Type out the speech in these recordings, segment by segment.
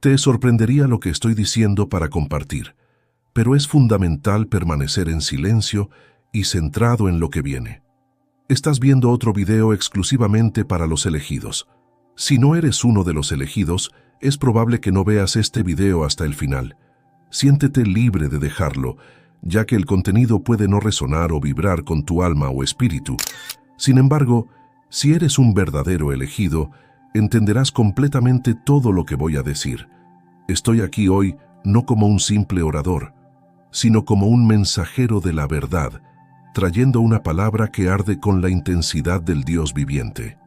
Te sorprendería lo que estoy diciendo para compartir, pero es fundamental permanecer en silencio y centrado en lo que viene. Estás viendo otro video exclusivamente para los elegidos. Si no eres uno de los elegidos, es probable que no veas este video hasta el final. Siéntete libre de dejarlo, ya que el contenido puede no resonar o vibrar con tu alma o espíritu. Sin embargo, si eres un verdadero elegido, entenderás completamente todo lo que voy a decir. Estoy aquí hoy no como un simple orador, sino como un mensajero de la verdad, trayendo una palabra que arde con la intensidad del Dios viviente.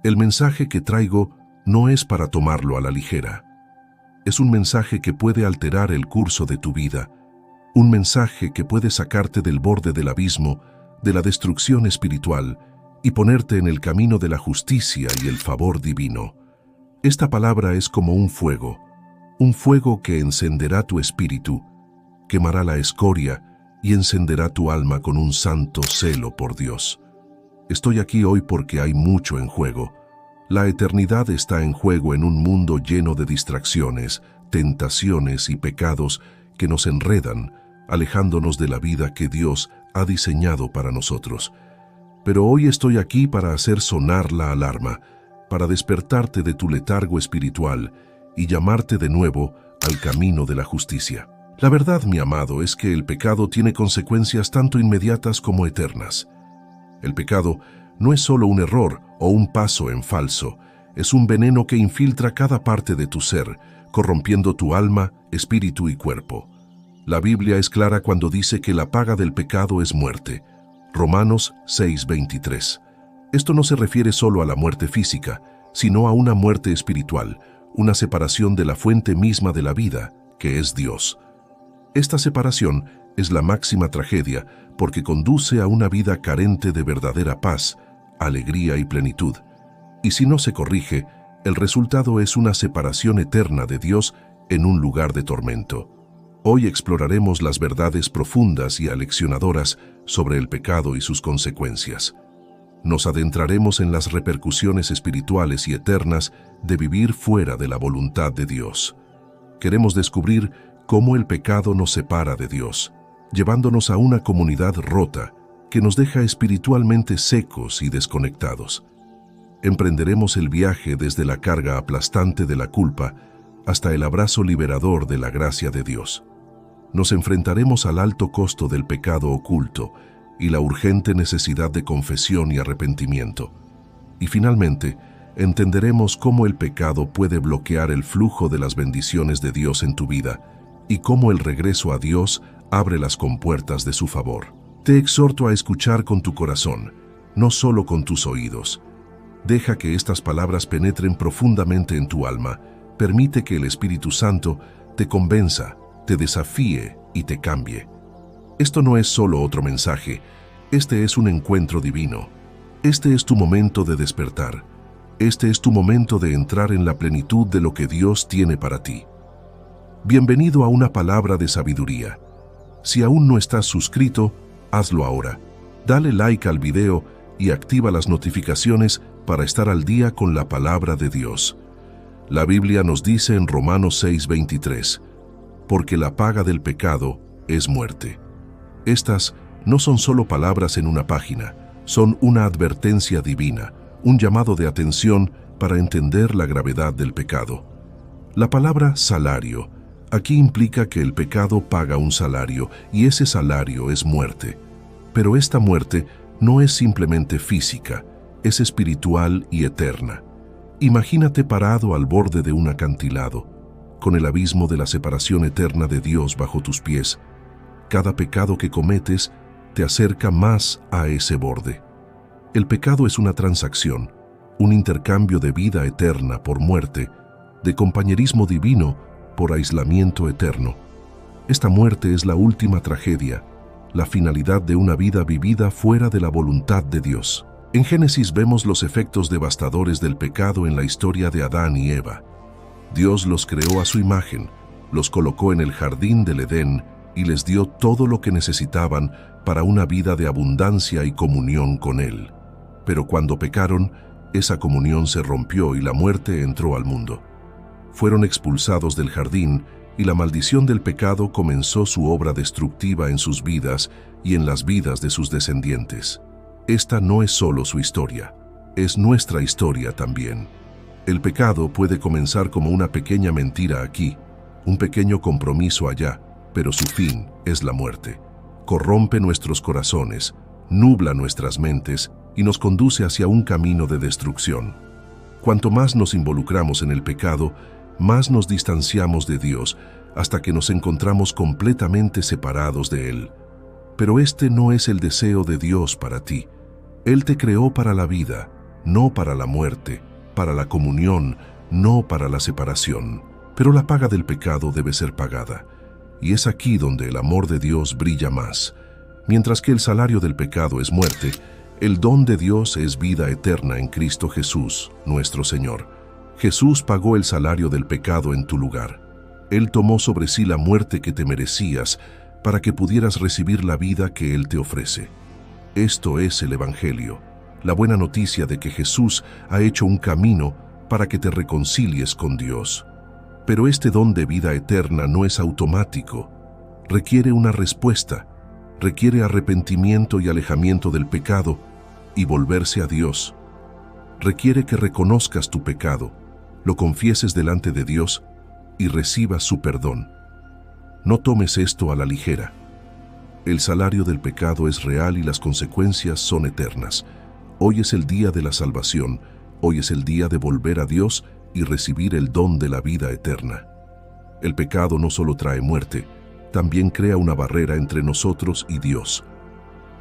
El mensaje que traigo no es para tomarlo a la ligera. Es un mensaje que puede alterar el curso de tu vida, un mensaje que puede sacarte del borde del abismo, de la destrucción espiritual, y ponerte en el camino de la justicia y el favor divino. Esta palabra es como un fuego que encenderá tu espíritu, quemará la escoria y encenderá tu alma con un santo celo por Dios. Estoy aquí hoy porque hay mucho en juego. La eternidad está en juego en un mundo lleno de distracciones, tentaciones y pecados que nos enredan, alejándonos de la vida que Dios ha diseñado para nosotros. Pero hoy estoy aquí para hacer sonar la alarma, para despertarte de tu letargo espiritual y llamarte de nuevo al camino de la justicia. La verdad, mi amado, es que el pecado tiene consecuencias tanto inmediatas como eternas. El pecado no es solo un error o un paso en falso, es un veneno que infiltra cada parte de tu ser, corrompiendo tu alma, espíritu y cuerpo. La Biblia es clara cuando dice que la paga del pecado es muerte. Romanos 6:23. Esto no se refiere solo a la muerte física, sino a una muerte espiritual, una separación de la fuente misma de la vida, que es Dios. Esta separación es la máxima tragedia porque conduce a una vida carente de verdadera paz, alegría y plenitud. Y si no se corrige, el resultado es una separación eterna de Dios en un lugar de tormento. Hoy exploraremos las verdades profundas y aleccionadoras sobre el pecado y sus consecuencias. Nos adentraremos en las repercusiones espirituales y eternas de vivir fuera de la voluntad de Dios. Queremos descubrir cómo el pecado nos separa de Dios, llevándonos a una comunidad rota que nos deja espiritualmente secos y desconectados. Emprenderemos el viaje desde la carga aplastante de la culpa hasta el abrazo liberador de la gracia de Dios. Nos enfrentaremos al alto costo del pecado oculto y la urgente necesidad de confesión y arrepentimiento. Y finalmente, entenderemos cómo el pecado puede bloquear el flujo de las bendiciones de Dios en tu vida y cómo el regreso a Dios abre las compuertas de su favor. Te exhorto a escuchar con tu corazón, no solo con tus oídos. Deja que estas palabras penetren profundamente en tu alma. Permite que el Espíritu Santo te convenza, te desafíe y te cambie. Esto no es solo otro mensaje, este es un encuentro divino. Este es tu momento de despertar. Este es tu momento de entrar en la plenitud de lo que Dios tiene para ti. Bienvenido a una palabra de sabiduría. Si aún no estás suscrito, hazlo ahora. Dale like al video y activa las notificaciones para estar al día con la palabra de Dios. La Biblia nos dice en Romanos 6:23, porque la paga del pecado es muerte. Estas no son solo palabras en una página, son una advertencia divina, un llamado de atención para entender la gravedad del pecado. La palabra salario aquí implica que el pecado paga un salario y ese salario es muerte. Pero esta muerte no es simplemente física, es espiritual y eterna. Imagínate parado al borde de un acantilado, con el abismo de la separación eterna de Dios bajo tus pies. Cada pecado que cometes te acerca más a ese borde. El pecado es una transacción, un intercambio de vida eterna por muerte, de compañerismo divino por aislamiento eterno. Esta muerte es la última tragedia, la finalidad de una vida vivida fuera de la voluntad de Dios. En Génesis vemos los efectos devastadores del pecado en la historia de Adán y Eva. Dios los creó a su imagen, los colocó en el jardín del Edén y les dio todo lo que necesitaban para una vida de abundancia y comunión con Él. Pero cuando pecaron, esa comunión se rompió y la muerte entró al mundo. fueron expulsados del jardín y la maldición del pecado comenzó su obra destructiva en sus vidas y en las vidas de sus descendientes. Esta no es solo su historia, es nuestra historia también. El pecado puede comenzar como una pequeña mentira aquí, un pequeño compromiso allá, pero su fin es la muerte. Corrompe nuestros corazones, nubla nuestras mentes y nos conduce hacia un camino de destrucción. Cuanto más nos involucramos en el pecado, más nos distanciamos de Dios hasta que nos encontramos completamente separados de Él. Pero este no es el deseo de Dios para ti. Él te creó para la vida, no para la muerte, para la comunión, no para la separación. Pero la paga del pecado debe ser pagada, y es aquí donde el amor de Dios brilla más. Mientras que el salario del pecado es muerte, el don de Dios es vida eterna en Cristo Jesús, nuestro Señor. Jesús pagó el salario del pecado en tu lugar. Él tomó sobre sí la muerte que te merecías para que pudieras recibir la vida que Él te ofrece. Esto es el Evangelio, la buena noticia de que Jesús ha hecho un camino para que te reconcilies con Dios. Pero este don de vida eterna no es automático. Requiere una respuesta, requiere arrepentimiento y alejamiento del pecado y volverse a Dios. Requiere que reconozcas tu pecado, lo confieses delante de Dios y recibas su perdón. No tomes esto a la ligera. El salario del pecado es real y las consecuencias son eternas. Hoy es el día de la salvación, hoy es el día de volver a Dios y recibir el don de la vida eterna. El pecado no solo trae muerte, también crea una barrera entre nosotros y Dios.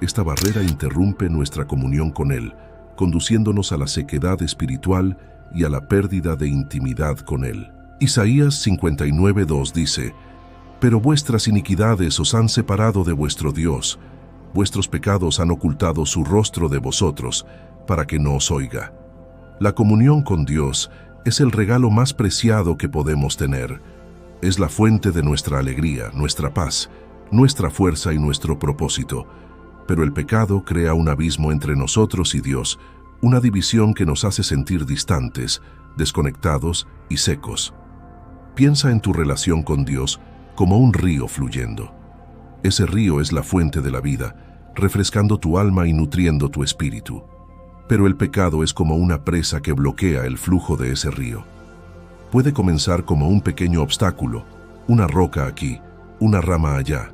Esta barrera interrumpe nuestra comunión con Él, conduciéndonos a la sequedad espiritual y a la pérdida de intimidad con Él. Isaías 59:2 dice: «Pero vuestras iniquidades os han separado de vuestro Dios, vuestros pecados han ocultado su rostro de vosotros, para que no os oiga». La comunión con Dios es el regalo más preciado que podemos tener. Es la fuente de nuestra alegría, nuestra paz, nuestra fuerza y nuestro propósito. Pero el pecado crea un abismo entre nosotros y Dios, una división que nos hace sentir distantes, desconectados y secos. Piensa en tu relación con Dios como un río fluyendo. Ese río es la fuente de la vida, refrescando tu alma y nutriendo tu espíritu. Pero el pecado es como una presa que bloquea el flujo de ese río. Puede comenzar como un pequeño obstáculo, una roca aquí, una rama allá,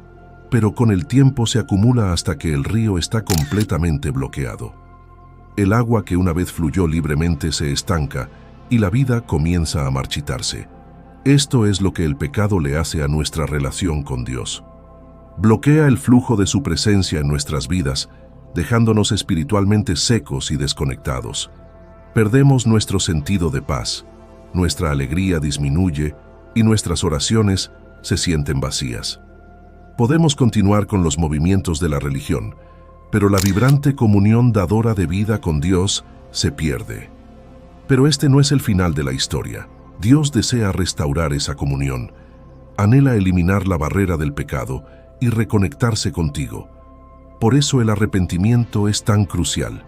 pero con el tiempo se acumula hasta que el río está completamente bloqueado. El agua que una vez fluyó libremente se estanca y la vida comienza a marchitarse. Esto es lo que el pecado le hace a nuestra relación con Dios. Bloquea el flujo de su presencia en nuestras vidas, dejándonos espiritualmente secos y desconectados. Perdemos nuestro sentido de paz, nuestra alegría disminuye y nuestras oraciones se sienten vacías. Podemos continuar con los movimientos de la religión, pero la vibrante comunión dadora de vida con Dios se pierde. Pero este no es el final de la historia. Dios desea restaurar esa comunión. Anhela eliminar la barrera del pecado y reconectarse contigo. Por eso el arrepentimiento es tan crucial.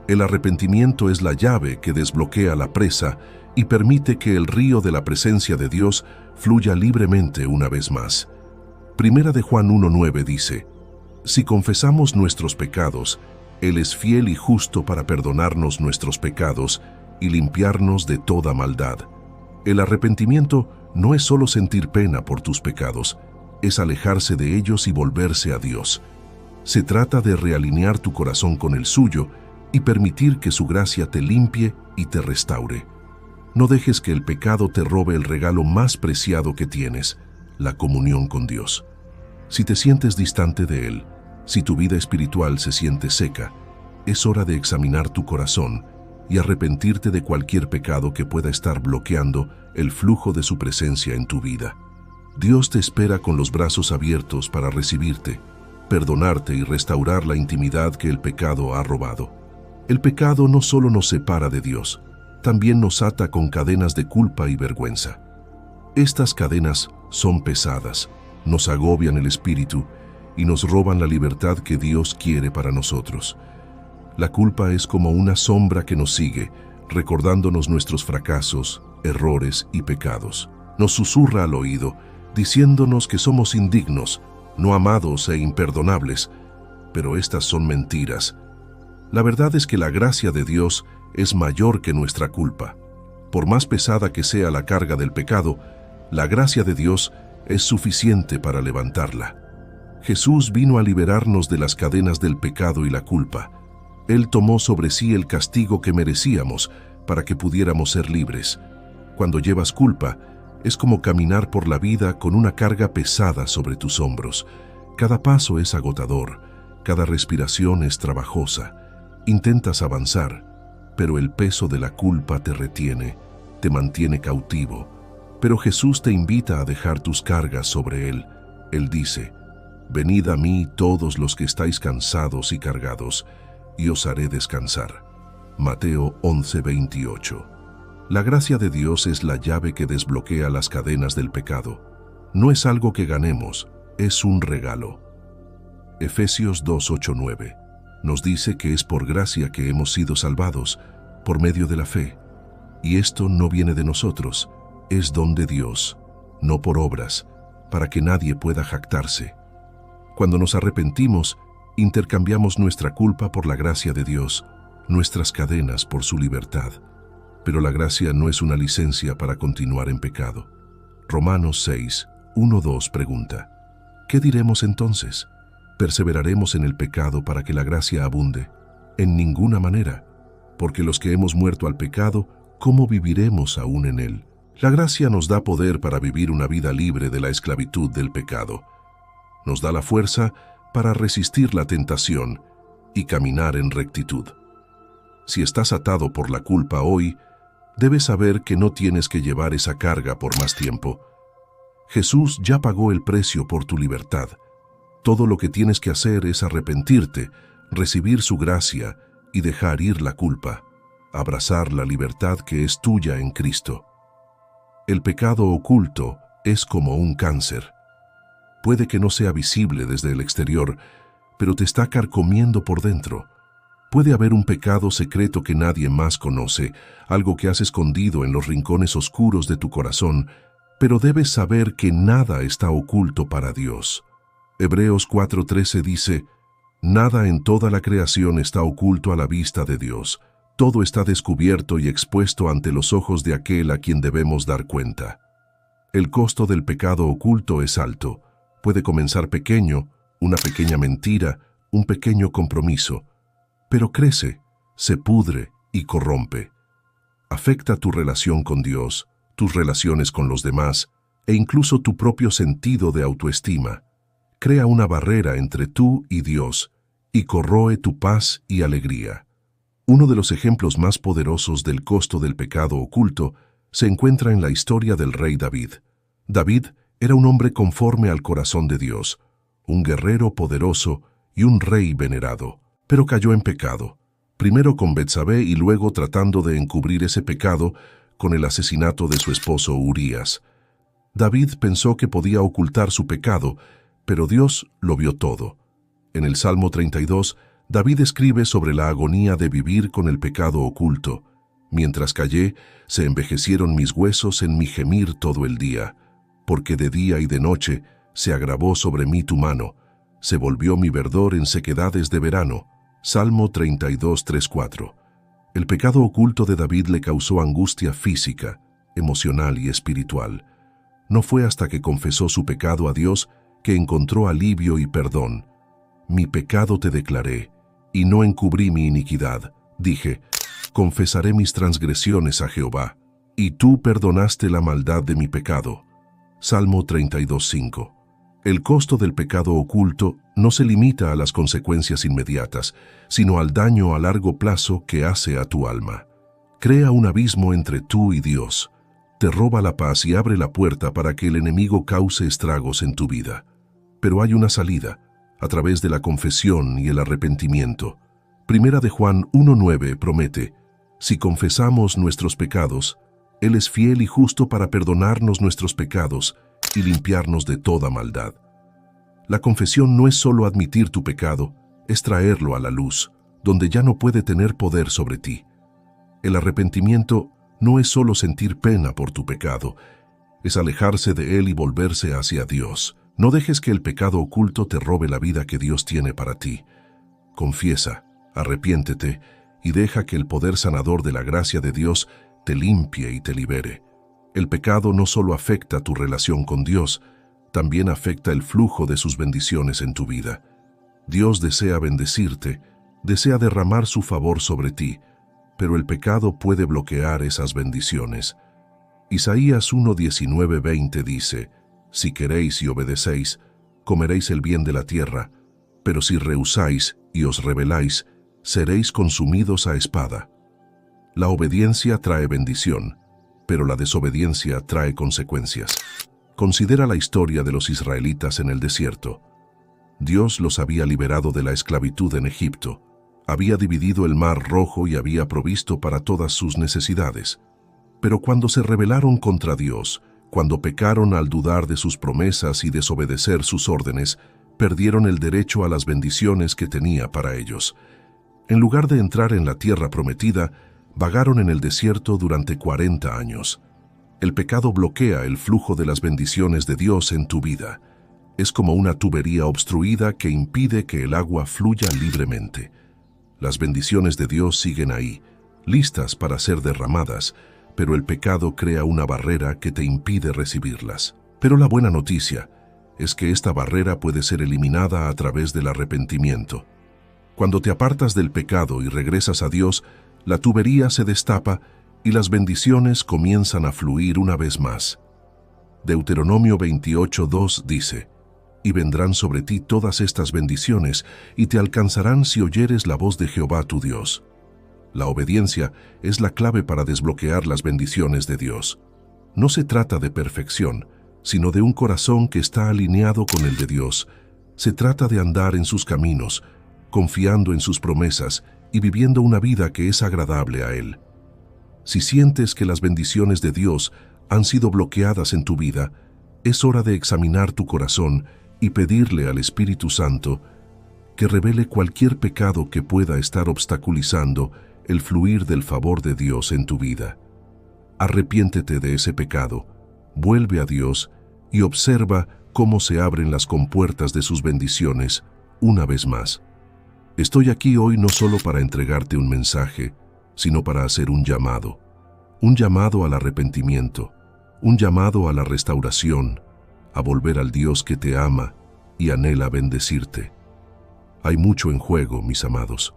El arrepentimiento es la llave que desbloquea la presa y permite que el río de la presencia de Dios fluya libremente una vez más. Primera de Juan 1:9 dice: «Si confesamos nuestros pecados, Él es fiel y justo para perdonarnos nuestros pecados y limpiarnos de toda maldad». El arrepentimiento no es solo sentir pena por tus pecados, es alejarse de ellos y volverse a Dios. Se trata de realinear tu corazón con el suyo y permitir que su gracia te limpie y te restaure. No dejes que el pecado te robe el regalo más preciado que tienes, la comunión con Dios. Si te sientes distante de Él, si tu vida espiritual se siente seca, es hora de examinar tu corazón y arrepentirte de cualquier pecado que pueda estar bloqueando el flujo de su presencia en tu vida. Dios te espera con los brazos abiertos para recibirte, perdonarte y restaurar la intimidad que el pecado ha robado. El pecado no solo nos separa de Dios, también nos ata con cadenas de culpa y vergüenza. Estas cadenas son pesadas, nos agobian el espíritu y nos roban la libertad que Dios quiere para nosotros. La culpa es como una sombra que nos sigue, recordándonos nuestros fracasos, errores y pecados. Nos susurra al oído, diciéndonos que somos indignos, no amados e imperdonables, pero estas son mentiras. La verdad es que la gracia de Dios es mayor que nuestra culpa. Por más pesada que sea la carga del pecado, la gracia de Dios es suficiente para levantarla. Jesús vino a liberarnos de las cadenas del pecado y la culpa. Él tomó sobre sí el castigo que merecíamos para que pudiéramos ser libres. Cuando llevas culpa, es como caminar por la vida con una carga pesada sobre tus hombros. Cada paso es agotador, cada respiración es trabajosa. Intentas avanzar, pero el peso de la culpa te retiene, te mantiene cautivo. Pero Jesús te invita a dejar tus cargas sobre Él. Él dice: «Venid a mí todos los que estáis cansados y cargados, y os haré descansar». Mateo 11:28. La gracia de Dios es la llave que desbloquea las cadenas del pecado. No es algo que ganemos, es un regalo. Efesios 2:8-9 nos dice que es por gracia que hemos sido salvados, por medio de la fe. Y esto no viene de nosotros, es don de Dios, no por obras, para que nadie pueda jactarse. Cuando nos arrepentimos, intercambiamos nuestra culpa por la gracia de Dios, nuestras cadenas por su libertad. Pero la gracia no es una licencia para continuar en pecado. Romanos 6:1-2 pregunta: ¿qué diremos entonces? ¿Perseveraremos en el pecado para que la gracia abunde? En ninguna manera, porque los que hemos muerto al pecado, ¿cómo viviremos aún en él? La gracia nos da poder para vivir una vida libre de la esclavitud del pecado. Nos da la fuerza para resistir la tentación y caminar en rectitud. Si estás atado por la culpa hoy, debes saber que no tienes que llevar esa carga por más tiempo. Jesús ya pagó el precio por tu libertad. Todo lo que tienes que hacer es arrepentirte, recibir su gracia y dejar ir la culpa, abrazar la libertad que es tuya en Cristo. El pecado oculto es como un cáncer. Puede que no sea visible desde el exterior, pero te está carcomiendo por dentro. Puede haber un pecado secreto que nadie más conoce, algo que has escondido en los rincones oscuros de tu corazón, pero debes saber que nada está oculto para Dios. Hebreos 4:13 dice: «Nada en toda la creación está oculto a la vista de Dios. Todo está descubierto y expuesto ante los ojos de aquel a quien debemos dar cuenta». El costo del pecado oculto es alto. Puede comenzar pequeño, una pequeña mentira, un pequeño compromiso, pero crece, se pudre y corrompe. Afecta tu relación con Dios, tus relaciones con los demás e incluso tu propio sentido de autoestima. Crea una barrera entre tú y Dios y corroe tu paz y alegría. Uno de los ejemplos más poderosos del costo del pecado oculto se encuentra en la historia del rey David. David era un hombre conforme al corazón de Dios, un guerrero poderoso y un rey venerado, pero cayó en pecado, primero con Betsabé y luego tratando de encubrir ese pecado con el asesinato de su esposo Urías. David pensó que podía ocultar su pecado, pero Dios lo vio todo. En el Salmo 32, David escribe sobre la agonía de vivir con el pecado oculto. Mientras callé, se envejecieron mis huesos en mi gemir todo el día, porque de día y de noche se agravó sobre mí tu mano, se volvió mi verdor en sequedades de verano. Salmo 32, 3-4. El pecado oculto de David le causó angustia física, emocional y espiritual. No fue hasta que confesó su pecado a Dios que encontró alivio y perdón. Mi pecado te declaré, y no encubrí mi iniquidad. Dije, confesaré mis transgresiones a Jehová, y tú perdonaste la maldad de mi pecado. Salmo 32:5. El costo del pecado oculto no se limita a las consecuencias inmediatas, sino al daño a largo plazo que hace a tu alma. Crea un abismo entre tú y Dios. Te roba la paz y abre la puerta para que el enemigo cause estragos en tu vida. Pero hay una salida, a través de la confesión y el arrepentimiento. Primera de Juan 1:9 promete: si confesamos nuestros pecados, Él es fiel y justo para perdonarnos nuestros pecados y limpiarnos de toda maldad. La confesión no es solo admitir tu pecado, es traerlo a la luz, donde ya no puede tener poder sobre ti. El arrepentimiento no es solo sentir pena por tu pecado, es alejarse de él y volverse hacia Dios. No dejes que el pecado oculto te robe la vida que Dios tiene para ti. Confiesa, arrepiéntete y deja que el poder sanador de la gracia de Dios te limpie y te libere. El pecado no solo afecta tu relación con Dios, también afecta el flujo de sus bendiciones en tu vida. Dios desea bendecirte, desea derramar su favor sobre ti, pero el pecado puede bloquear esas bendiciones. Isaías 1:19-20 dice: Si queréis y obedecéis, comeréis el bien de la tierra, pero si rehusáis y os rebeláis, seréis consumidos a espada. La obediencia trae bendición, pero la desobediencia trae consecuencias. Considera la historia de los israelitas en el desierto. Dios los había liberado de la esclavitud en Egipto, había dividido el mar Rojo y había provisto para todas sus necesidades. Pero cuando se rebelaron contra Dios, cuando pecaron al dudar de sus promesas y desobedecer sus órdenes, perdieron el derecho a las bendiciones que tenía para ellos. En lugar de entrar en la tierra prometida, vagaron en el desierto durante 40 años. El pecado bloquea el flujo de las bendiciones de Dios en tu vida. Es como una tubería obstruida que impide que el agua fluya libremente. Las bendiciones de Dios siguen ahí, listas para ser derramadas, pero el pecado crea una barrera que te impide recibirlas. Pero la buena noticia es que esta barrera puede ser eliminada a través del arrepentimiento. Cuando te apartas del pecado y regresas a Dios, la tubería se destapa y las bendiciones comienzan a fluir una vez más. Deuteronomio 28:2 dice: Y vendrán sobre ti todas estas bendiciones, y te alcanzarán si oyeres la voz de Jehová tu Dios. La obediencia es la clave para desbloquear las bendiciones de Dios. No se trata de perfección, sino de un corazón que está alineado con el de Dios. Se trata de andar en sus caminos, confiando en sus promesas y viviendo una vida que es agradable a Él. Si sientes que las bendiciones de Dios han sido bloqueadas en tu vida, es hora de examinar tu corazón y pedirle al Espíritu Santo que revele cualquier pecado que pueda estar obstaculizando el fluir del favor de Dios en tu vida. Arrepiéntete de ese pecado, vuelve a Dios y observa cómo se abren las compuertas de sus bendiciones una vez más. Estoy aquí hoy no solo para entregarte un mensaje, sino para hacer un llamado al arrepentimiento, un llamado a la restauración, a volver al Dios que te ama y anhela bendecirte. Hay mucho en juego, mis amados.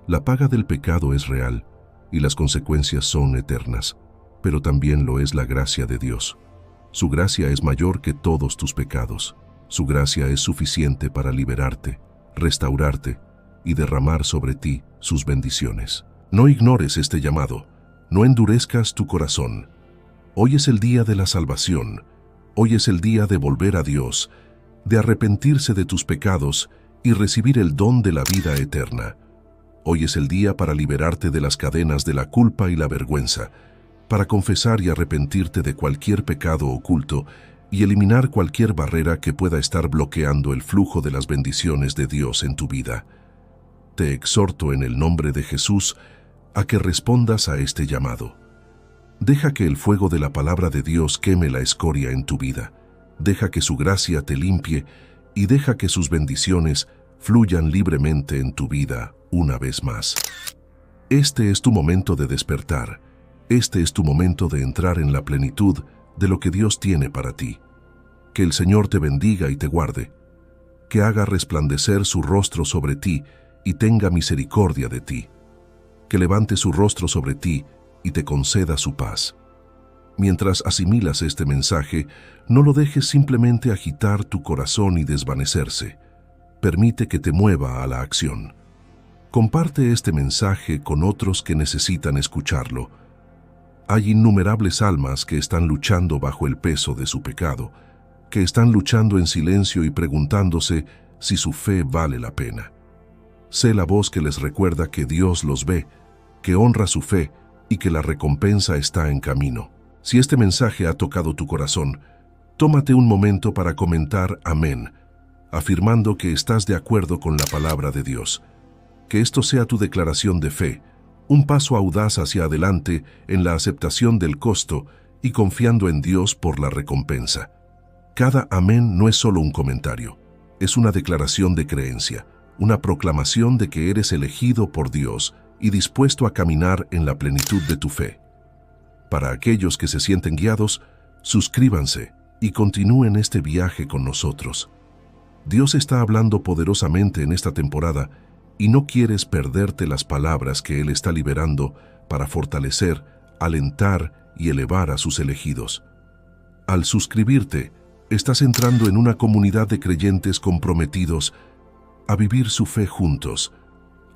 La paga del pecado es real y las consecuencias son eternas, pero también lo es la gracia de Dios. Su gracia es mayor que todos tus pecados. Su gracia es suficiente para liberarte, restaurarte y derramar sobre ti sus bendiciones. No ignores este llamado, no endurezcas tu corazón. Hoy es el día de la salvación, hoy es el día de volver a Dios, de arrepentirse de tus pecados y recibir el don de la vida eterna. Hoy es el día para liberarte de las cadenas de la culpa y la vergüenza, para confesar y arrepentirte de cualquier pecado oculto y eliminar cualquier barrera que pueda estar bloqueando el flujo de las bendiciones de Dios en tu vida. Te exhorto en el nombre de Jesús a que respondas a este llamado. Deja que el fuego de la palabra de Dios queme la escoria en tu vida. Deja que su gracia te limpie y deja que sus bendiciones fluyan libremente en tu vida una vez más. Este es tu momento de despertar. Este es tu momento de entrar en la plenitud de lo que Dios tiene para ti. Que el Señor te bendiga y te guarde. Que haga resplandecer su rostro sobre ti y tenga misericordia de ti. Que levante su rostro sobre ti y te conceda su paz. Mientras asimilas este mensaje, no lo dejes simplemente agitar tu corazón y desvanecerse. Permite que te mueva a la acción. Comparte este mensaje con otros que necesitan escucharlo. Hay innumerables almas que están luchando bajo el peso de su pecado, que están luchando en silencio y preguntándose si su fe vale la pena. Sé la voz que les recuerda que Dios los ve, que honra su fe y que la recompensa está en camino. Si este mensaje ha tocado tu corazón, tómate un momento para comentar amén, afirmando que estás de acuerdo con la palabra de Dios. Que esto sea tu declaración de fe, Un paso audaz hacia adelante en la aceptación del costo y confiando en Dios por la recompensa. Cada amén no es solo un comentario, es una declaración de creencia, una proclamación de que eres elegido por Dios y dispuesto a caminar en la plenitud de tu fe. Para aquellos que se sienten guiados, suscríbanse y continúen este viaje con nosotros. Dios está hablando poderosamente en esta temporada y no quieres perderte las palabras que Él está liberando para fortalecer, alentar y elevar a sus elegidos. Al suscribirte, estás entrando en una comunidad de creyentes comprometidos a vivir su fe juntos,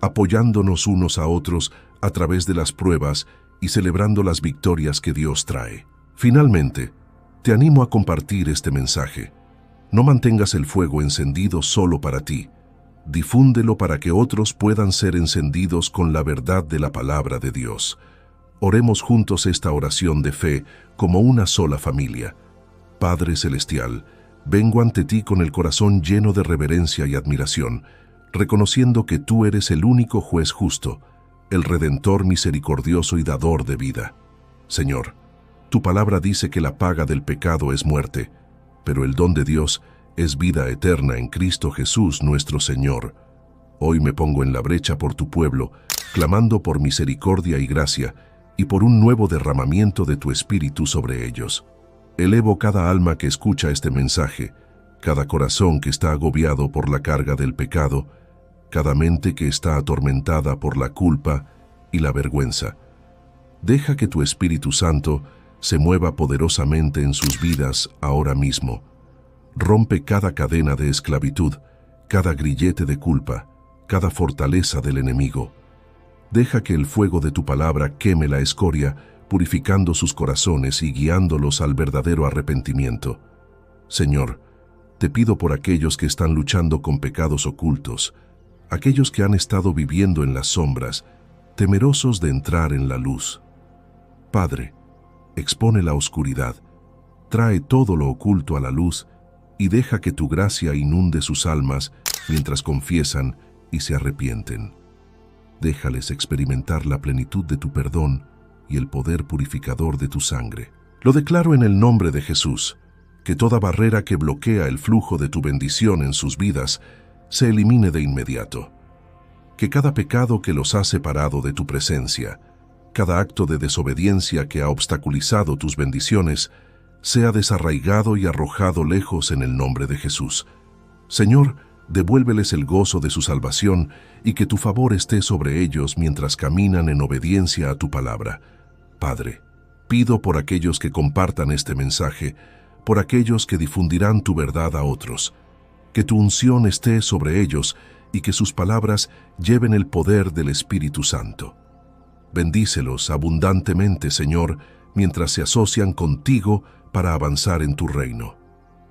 apoyándonos unos a otros a través de las pruebas y celebrando las victorias que Dios trae. Finalmente, te animo a compartir este mensaje. No mantengas el fuego encendido solo para ti. Difúndelo para que otros puedan ser encendidos con la verdad de la palabra de Dios. Oremos juntos esta oración de fe como una sola familia. Padre Celestial, vengo ante ti con el corazón lleno de reverencia y admiración, reconociendo que tú eres el único juez justo, el Redentor misericordioso y dador de vida. Señor, tu palabra dice que la paga del pecado es muerte, pero el don de Dios es vida eterna en Cristo Jesús nuestro Señor. Hoy me pongo en la brecha por tu pueblo, clamando por misericordia y gracia, y por un nuevo derramamiento de tu Espíritu sobre ellos. Elevo cada alma que escucha este mensaje, cada corazón que está agobiado por la carga del pecado, cada mente que está atormentada por la culpa y la vergüenza. Deja que tu Espíritu Santo se mueva poderosamente en sus vidas ahora mismo. Rompe cada cadena de esclavitud, cada grillete de culpa, cada fortaleza del enemigo. Deja que el fuego de tu palabra queme la escoria, purificando sus corazones y guiándolos al verdadero arrepentimiento. Señor, te pido por aquellos que están luchando con pecados ocultos, aquellos que han estado viviendo en las sombras, temerosos de entrar en la luz. Padre, expone la oscuridad, trae todo lo oculto a la luz y deja que tu gracia inunde sus almas mientras confiesan y se arrepienten. Déjales experimentar la plenitud de tu perdón y el poder purificador de tu sangre. Lo declaro en el nombre de Jesús, que toda barrera que bloquea el flujo de tu bendición en sus vidas se elimine de inmediato. Que cada pecado que los ha separado de tu presencia, cada acto de desobediencia que ha obstaculizado tus bendiciones, sea desarraigado y arrojado lejos en el nombre de Jesús. Señor, devuélveles el gozo de su salvación y que tu favor esté sobre ellos mientras caminan en obediencia a tu palabra. Padre, pido por aquellos que compartan este mensaje, por aquellos que difundirán tu verdad a otros, que tu unción esté sobre ellos y que sus palabras lleven el poder del Espíritu Santo. Bendícelos abundantemente, Señor, mientras se asocian contigo para avanzar en tu reino.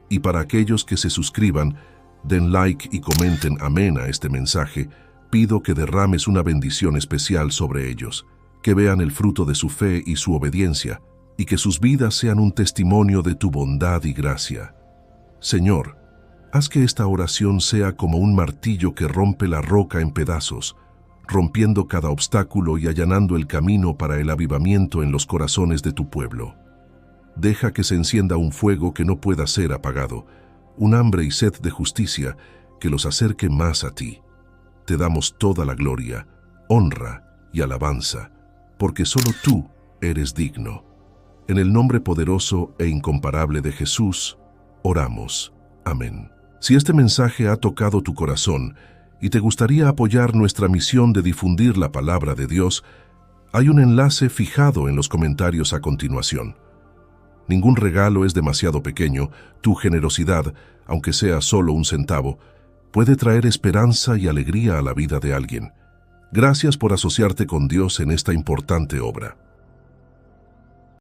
Y para aquellos que se suscriban, den like y comenten amén a este mensaje, pido que derrames una bendición especial sobre ellos, que vean el fruto de su fe y su obediencia, y que sus vidas sean un testimonio de tu bondad y gracia. Señor, haz que esta oración sea como un martillo que rompe la roca en pedazos, rompiendo cada obstáculo y allanando el camino para el avivamiento en los corazones de tu pueblo. Deja que se encienda un fuego que no pueda ser apagado, un hambre y sed de justicia que los acerque más a ti. Te damos toda la gloria, honra y alabanza, porque solo tú eres digno. En el nombre poderoso e incomparable de Jesús, oramos. Amén. Si este mensaje ha tocado tu corazón y te gustaría apoyar nuestra misión de difundir la palabra de Dios, hay un enlace fijado en los comentarios a continuación. Ningún regalo es demasiado pequeño. Tu generosidad, aunque sea solo un centavo, puede traer esperanza y alegría a la vida de alguien. Gracias por asociarte con Dios en esta importante obra.